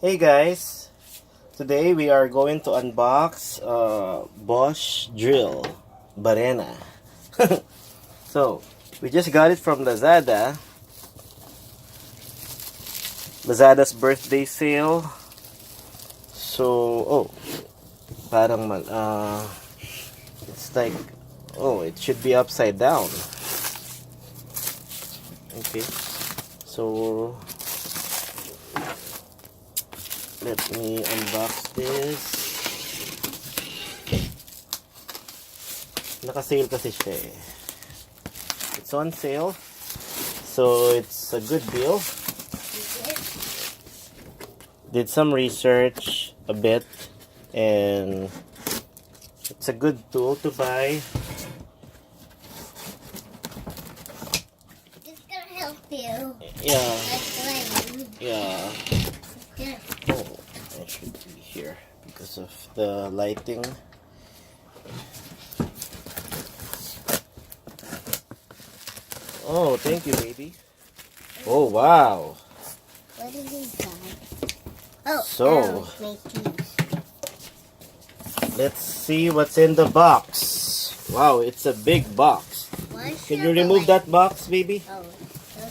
Hey guys, today we are going to unbox Bosch drill Barena. So we just got it from Lazada's birthday sale. So parang it's like it should be upside down. Okay, so let me unbox this. Naka-sale kasi siya eh. It's on sale, so it's a good deal. Did some research a bit, and it's a good tool to buy. It's gonna help you. Yeah. Yeah. It should be here because of the lighting. Oh, thank you, baby. Oh, wow. What is inside? Oh, So, my keys. let's see what's in the box. Wow, it's a big box. Can you remove that box, baby? Oh,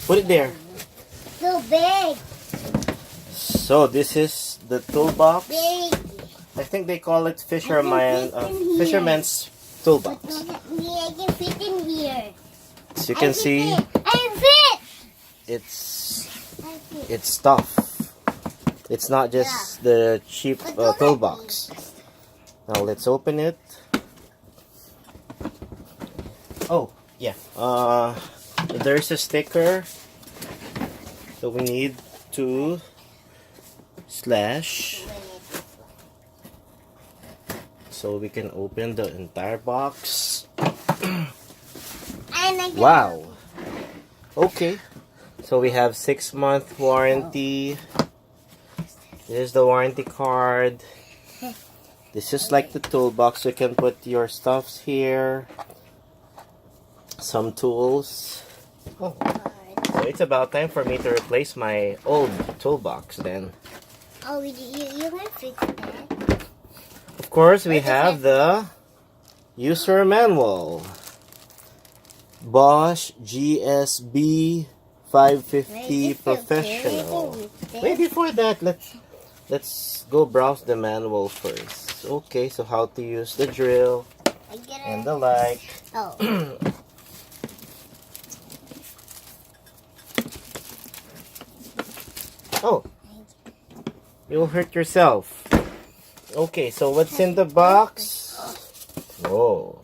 Put it there. so big. So, this is the toolbox. Big. I think they call it fit in here. fisherman's But toolbox. look at me, I can fit in here. As you can see, I fit. it's tough. It's not just the cheap But look at toolbox. Now let's open it. Oh yeah, there's a sticker, so we need to slash so we can open the entire box. Wow. Okay, so we have 6-month warranty. This is the warranty card. This is like the toolbox. You can put your stuffs here. Some tools. Oh, so it's about time for me to replace my old toolbox then. Oh, you can fix that. Of course, we have the user manual. Bosch GSB 550 Professional. Wait, before that, let's go browse the manual first. Okay, so how to use the drill and the like. Oh. Oh, you'll hurt yourself. Okay, so what's in the box? Oh,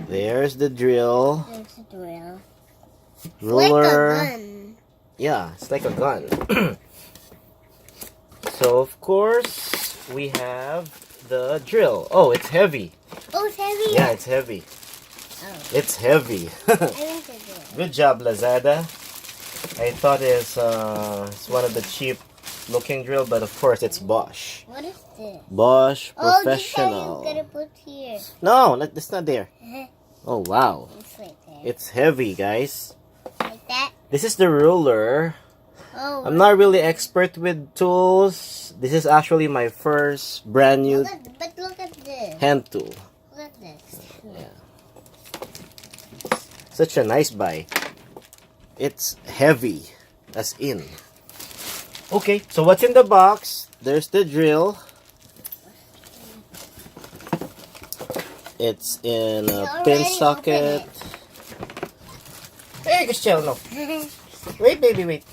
there's the drill. There's a drill. Ruler. Like a gun. Yeah, it's like a gun. So, of course, we have the drill. Oh, it's heavy. Oh, it's heavy? Yeah, it's heavy. Oh. It's heavy. I want the drill. Good job, Lazada. I thought it's one of the cheap looking drill, but of course it's Bosch. What is this? Bosch Oh, Professional. this guy you gotta put here. No, it's not there. Oh, wow. It's right there. It's heavy, guys. Like that? This is the ruler. Oh. I'm not really expert with tools. This is actually my first brand new But look at this. hand tool. Look at this. Yeah. Such a nice buy. It's heavy, as in. Okay, so what's in the box? There's the drill. It's in a pin socket. Hey, Christian, no. Wait, baby, wait.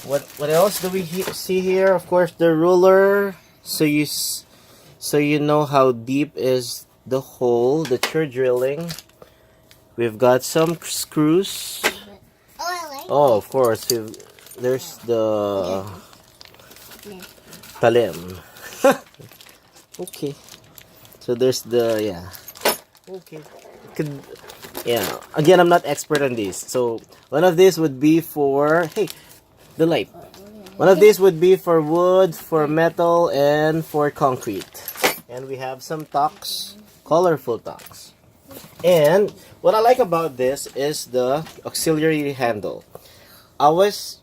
What else do we see here? Of course, the ruler. So you know how deep is the hole that you're drilling. We've got some screws. Oh, I like Oh, of course. There's the talim. Okay. So there's the Okay. Again, I'm not expert on these. So one of these would be for the light. One of these would be for wood, for metal, and for concrete. And we have some tacks, colorful tacks. And what I like about this is the auxiliary handle. I was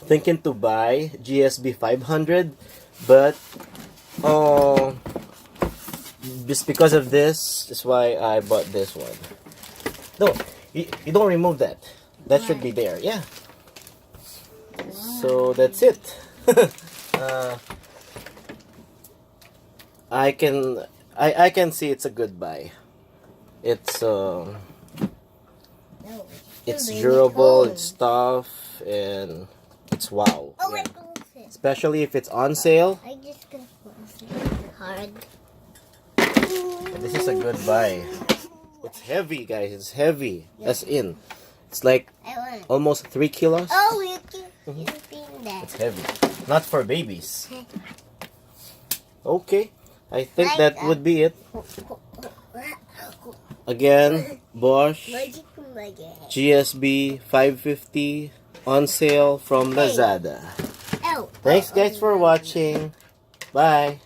thinking to buy GSB 500, but just because of this is why I bought this one. No, you don't remove that. That should be there. Yeah. So that's it. I can see it's a good buy. It's it's durable, it's tough, and it's wow. Oh, Yeah. it goes in. Especially if it's on sale. I just gonna close it hard. This is a good buy. It's heavy, guys. It's heavy. That's in. It's like I want it. almost 3 kilos. Oh, you can spin that. It's heavy. Not for babies. Okay. I think Like that that. would be it. Again, Bosch GSB 550 on sale from Lazada. Oh. Thanks guys for watching. Bye.